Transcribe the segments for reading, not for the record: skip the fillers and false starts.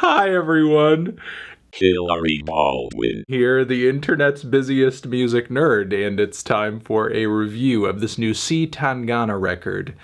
Hi everyone! Hillary Baldwin. Here, the internet's busiest music nerd, and it's time for a review of this new C Tangana record,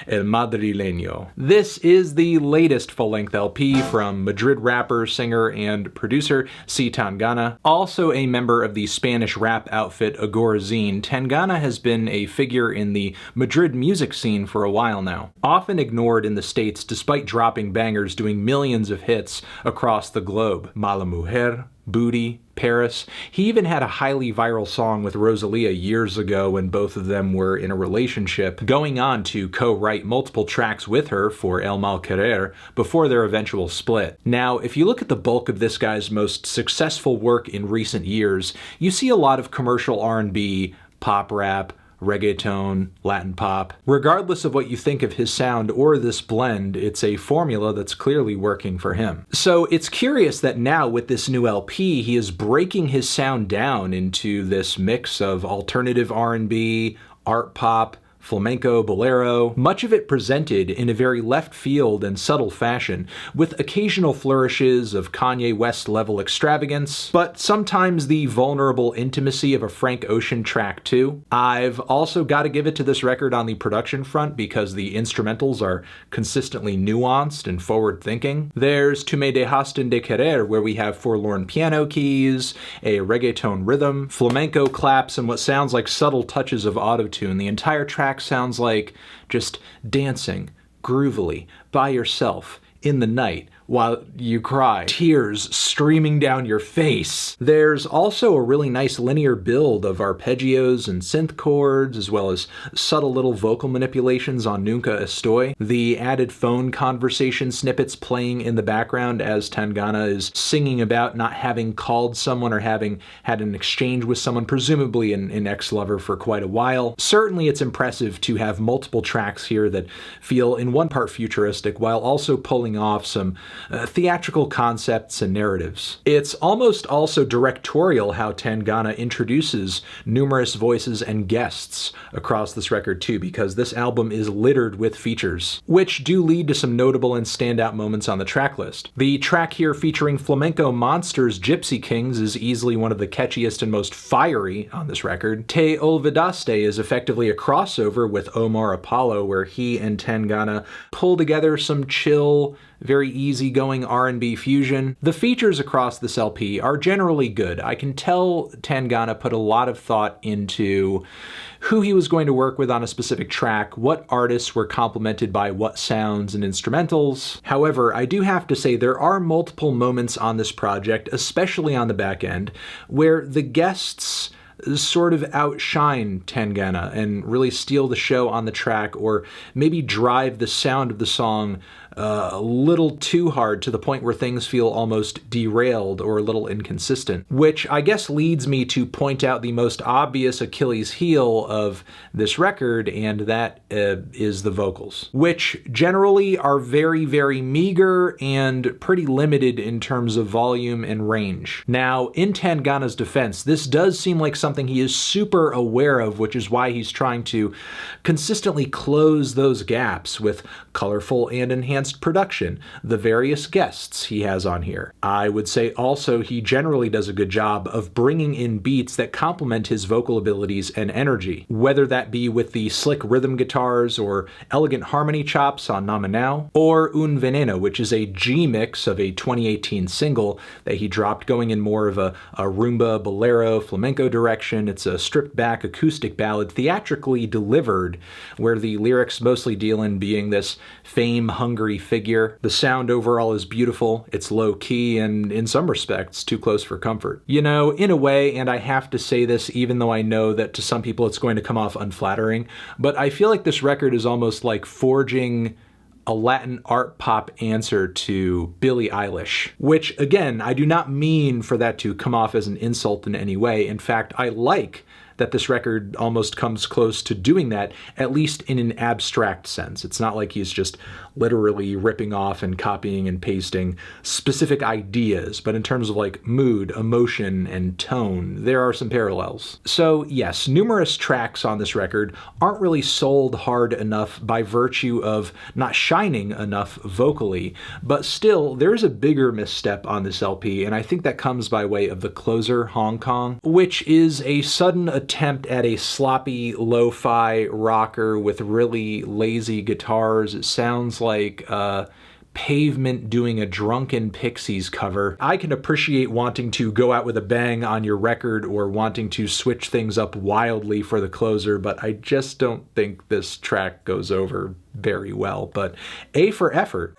El Madrileño. This is the latest full-length LP from Madrid rapper, singer, and producer C Tangana. Also a member of the Spanish rap outfit Agorazine, Tangana has been a figure in the Madrid music scene for a while now. Often ignored in the States despite dropping bangers doing millions of hits across the globe. Mala Mujer, Booty, Paris. He even had a highly viral song with Rosalia years ago when both of them were in a relationship, going on to co-write multiple tracks with her for El Mal Querer before their eventual split. Now, if you look at the bulk of this guy's most successful work in recent years, you see a lot of commercial R&B, pop rap, reggaeton, Latin pop. Regardless of what you think of his sound or this blend, it's a formula that's clearly working for him. So it's curious that now with this new LP, he is breaking his sound down into this mix of alternative R&B, art pop, flamenco, bolero, much of it presented in a very left field and subtle fashion, with occasional flourishes of Kanye West level extravagance, but sometimes the vulnerable intimacy of a Frank Ocean track too. I've also got to give it to this record on the production front because the instrumentals are consistently nuanced and forward-thinking. There's Tu me dejaste de querer, where we have forlorn piano keys, a reggaeton rhythm, flamenco claps, and what sounds like subtle touches of autotune. The entire track sounds like just dancing groovily by yourself in the night while you cry, tears streaming down your face. There's also a really nice linear build of arpeggios and synth chords, as well as subtle little vocal manipulations on NUNCA ESTOY. The added phone conversation snippets playing in the background as Tangana is singing about not having called someone or having had an exchange with someone, presumably an ex-lover, for quite a while. Certainly it's impressive to have multiple tracks here that feel in one part futuristic while also pulling off some theatrical concepts and narratives. It's almost also directorial how Tangana introduces numerous voices and guests across this record too, because this album is littered with features, which do lead to some notable and standout moments on the track list. The track here featuring flamenco monsters Gypsy Kings is easily one of the catchiest and most fiery on this record. Te Olvidaste is effectively a crossover with Omar Apollo, where he and Tangana pull together some chill, very easygoing R&B fusion. The features across this LP are generally good. I can tell Tangana put a lot of thought into who he was going to work with on a specific track, what artists were complemented by what sounds and instrumentals. However, I do have to say there are multiple moments on this project, especially on the back end, where the guests sort of outshine Tangana and really steal the show on the track, or maybe drive the sound of the song a little too hard to the point where things feel almost derailed or a little inconsistent. Which I guess leads me to point out the most obvious Achilles heel of this record, and that is the vocals, which generally are very, very meager and pretty limited in terms of volume and range. Now, in Tangana's defense, this does seem like something he is super aware of, which is why he's trying to consistently close those gaps with colorful and enhanced production, the various guests he has on here. I would say also he generally does a good job of bringing in beats that complement his vocal abilities and energy, whether that be with the slick rhythm guitars or elegant harmony chops on Nominal, or Un Veneno, which is a G-mix of a 2018 single that he dropped going in more of a rumba, bolero, flamenco direction. It's a stripped-back acoustic ballad theatrically delivered, where the lyrics mostly deal in being this fame-hungry figure. The sound overall is beautiful, it's low-key, and in some respects too close for comfort. You know, in a way, and I have to say this even though I know that to some people it's going to come off unflattering, but I feel like this record is almost like forging a Latin art pop answer to Billie Eilish, which again, I do not mean for that to come off as an insult in any way. In fact, I like that this record almost comes close to doing that, at least in an abstract sense. It's not like he's just literally ripping off and copying and pasting specific ideas, but in terms of like mood, emotion, and tone, there are some parallels. So yes, numerous tracks on this record aren't really sold hard enough by virtue of not shining enough vocally, but still, there's a bigger misstep on this LP, and I think that comes by way of the closer, Hong Kong, which is a sudden attempt at a sloppy lo-fi rocker with really lazy guitars. It sounds like Pavement doing a Drunken Pixies cover. I can appreciate wanting to go out with a bang on your record or wanting to switch things up wildly for the closer, but I just don't think this track goes over very well, but A for effort.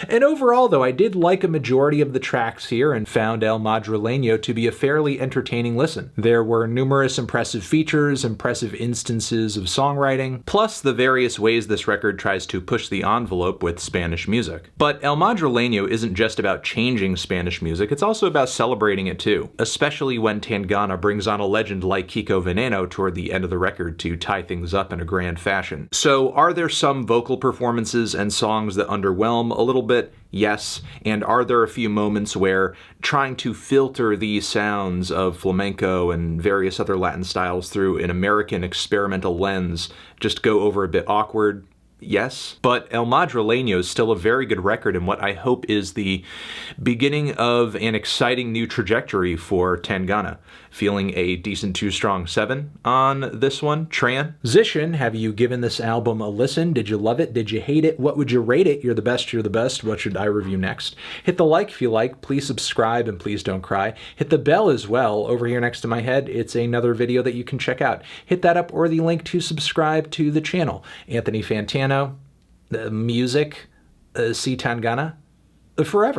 And overall, though, I did like a majority of the tracks here and found El Madrileño to be a fairly entertaining listen. There were numerous impressive features, impressive instances of songwriting, plus the various ways this record tries to push the envelope with Spanish music. But El Madrileño isn't just about changing Spanish music, it's also about celebrating it too, especially when Tangana brings on a legend like Kiko Veneno toward the end of the record to tie things up in a grand fashion. So are there some vocal performances and songs that underwhelm a little bit? Yes. And are there a few moments where trying to filter these sounds of flamenco and various other Latin styles through an American experimental lens just go over a bit awkward? Yes. But El Madrileño is still a very good record and what I hope is the beginning of an exciting new trajectory for Tangana. Feeling a decent 2 strong 7 on this one. Transition, have you given this album a listen? Did you love it? Did you hate it? What would you rate it? You're the best, you're the best. What should I review next? Hit the like if you like. Please subscribe and please don't cry. Hit the bell as well over here next to my head. It's another video that you can check out. Hit that up or the link to subscribe to the channel. Anthony Fantano, music, C Tangana, forever.